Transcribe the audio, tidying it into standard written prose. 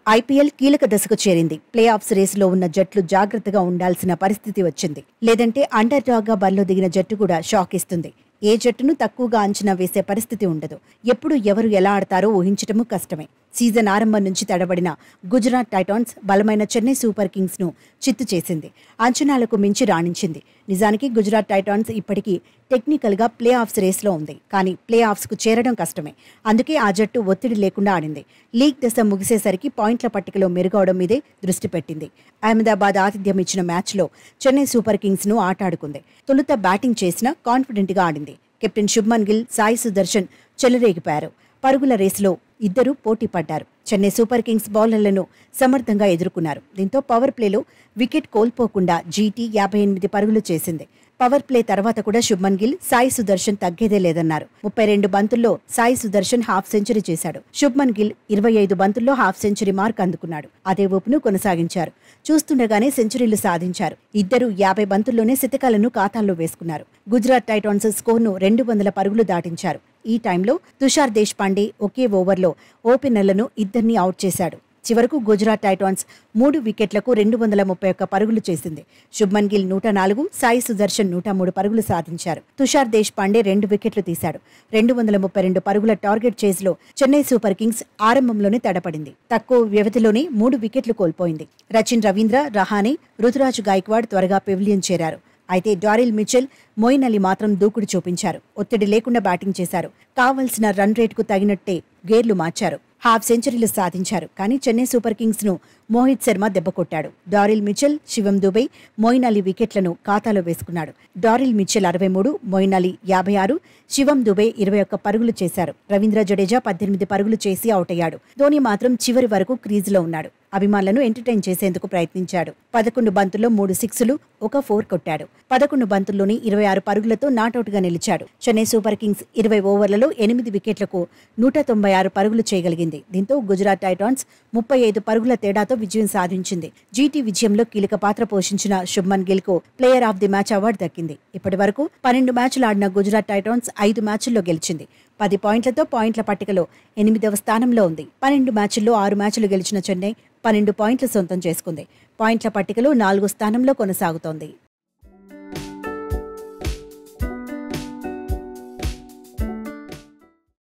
IPL కీలక దశకు చేరింది. ప్లే ఆఫ్స్ రేసులో ఉన్న జట్లు జాగ్రత్తగా ఉండాల్సిన పరిస్థితి వచ్చింది. లేదంటే అండర్ డాగ్ గా బరిలో దిగిన జట్టు కూడా షాక్ ఇస్తుంది. ఏ జట్టును తక్కువగా అంచనా వేసే పరిస్థితి ఉండదు. ఎప్పుడు ఎవరు ఎలా ఆడతారో ఊహించటము కష్టమే. సీజన్ ఆరంభం నుంచి తడబడిన గుజరాత్ టైటాన్స్ బలమైన చెన్నై సూపర్ కింగ్స్ ను చిత్తు చేసింది. అంచనాలకు మించి రాణించింది. నిజానికి గుజరాత్ టైటాన్స్ ఇప్పటికీ టెక్నికల్ గా ప్లే ఆఫ్స్ రేస్లో ఉంది. కానీ ప్లే ఆఫ్స్ కు చేరడం కష్టమే. అందుకే ఆ జట్టు ఒత్తిడి లేకుండా ఆడింది. లీగ్ దశ ముగిసేసరికి పాయింట్ల పట్టికలో మెరుగవడం మీదే దృష్టి పెట్టింది. అహ్మదాబాద్ ఆతిథ్యం ఇచ్చిన మ్యాచ్లో చెన్నై సూపర్ కింగ్స్ ను ఆటాడుకుంది. తొలుత బ్యాటింగ్ చేసినా కాన్ఫిడెంట్ గా ఆడింది. కెప్టెన్ శుభ్మన్ గిల్, సాయి సుదర్శన్ చెలరేగిపోయారు. పరుగుల రేసులో ఇద్దరూ పోటీ పడ్డారు. చెన్నై సూపర్ కింగ్స్ బౌలర్లను సమర్థంగా ఎదుర్కొన్నారు. దీంతో పవర్ ప్లేలో వికెట్ కోల్పోకుండా జీటీ 58 పరుగులు చేసింది. పవర్ ప్లే తర్వాత కూడా శుభ్మన్ గిల్, సాయి సుదర్శన్ తగ్గేదే లేదన్నారు. 32 బంతుల్లో సాయి సుదర్శన్ హాఫ్ సెంచరీ చేశాడు. శుభ్మన్ గిల్ 25 బంతుల్లో హాఫ్ సెంచరీ మార్క్ అందుకున్నాడు. అదే ఊపును కొనసాగించారు. చూస్తుండగానే సెంచరీలు సాధించారు. ఇద్దరు 50 బంతుల్లోనే శతకాలను ఖాతాల్లో వేసుకున్నారు. గుజరాత్ టైటాన్స్ స్కోర్ను 200 పరుగులు దాటించారు. ఈ టైంలో తుషార్ దేశ్పాండే ఒకే ఓవర్లో ఓపెనర్లను ఇద్దరిని అవుట్ చేశాడు. చివరకు గుజరాత్ టైటాన్స్ 3 వికెట్లకు 231 పరుగులు చేసింది. శుభ్మన్ గిల్ 104, సాయి సుదర్శన్ 103 పరుగులు సాధించారు. తుషార్ దేశ్పాండే 2 వికెట్లు తీశాడు. 232 పరుగుల టార్గెట్ చేజ్లో చెన్నై సూపర్ కింగ్స్ ఆరంభంలోనే తడపడింది. తక్కువ వ్యవధిలోనే 3 వికెట్లు కోల్పోయింది. రచిన్ రవీంద్ర, రహానే, రుతురాజ్ గాయక్వాడ్ త్వరగా పెవిలియన్ చేరారు. అయితే డారిల్ మిచెల్, మొయిన్ అలీ మాత్రం దూకుడు చూపించారు. ఒత్తిడి లేకుండా బ్యాటింగ్ చేశారు. కావలసిన రన్ రేటుకు తగినట్టే గేర్లు మార్చారు. హాఫ్ సెంచరీలు సాధించారు. కానీ చెన్నై సూపర్ కింగ్స్ ను మోహిత్ శర్మ దెబ్బకొట్టాడు. డారిల్ మిచెల్, శివం దుబే, మొయిన్ అలీ వికెట్లను ఖాతాలో వేసుకున్నాడు. డారిల్ మిచెల్ 63, మొయిన్ అలీ 56, శివం దుబే 21 పరుగులు చేశారు. రవీంద్ర జడేజా 18 పరుగులు చేసి అవుట్ అయ్యాడు. ధోని మాత్రం చివరి వరకు క్రీజులో ఉన్నాడు. అభిమానులను ఎంటర్టైన్ చేసేందుకు ప్రయత్నించాడు. 11 బంతుల్లో 3 సిక్స్లు, 1 4 కొట్టాడు. 11 బంతుల్లోని 26 పరుగులతో నాటౌట్ గా నిలిచాడు. చెన్నై సూపర్ కింగ్స్ 20 ఓవర్లలో 8 వికెట్లకు 196 పరుగులు చేయగలిగింది. దీంతో గుజరాత్ టైటాన్స్ 35 పరుగుల తేడాతో విజయం సాధించింది. జీటీ విజయంలో కీలక పాత్ర పోషించిన శుభ్మన్ గిల్ కు player of the match award దక్కింది. ఇప్పటి వరకు 12 మ్యాచ్లు ఆడిన గుజరాత్ టైటాన్స్ 5 మ్యాచ్ల్లో గెలిచింది. 10 పాయింట్లతో పాయింట్ల పట్టికలో 8వ స్థానంలో ఉంది. 12 మ్యాచ్ల్లో 6 మ్యాచ్లు గెలిచిన చెన్నై 12 పాయింట్లు సొంతం చేసుకుంది. పాయింట్ల పట్టికలో 4వ స్థానంలో కొనసాగుతోంది.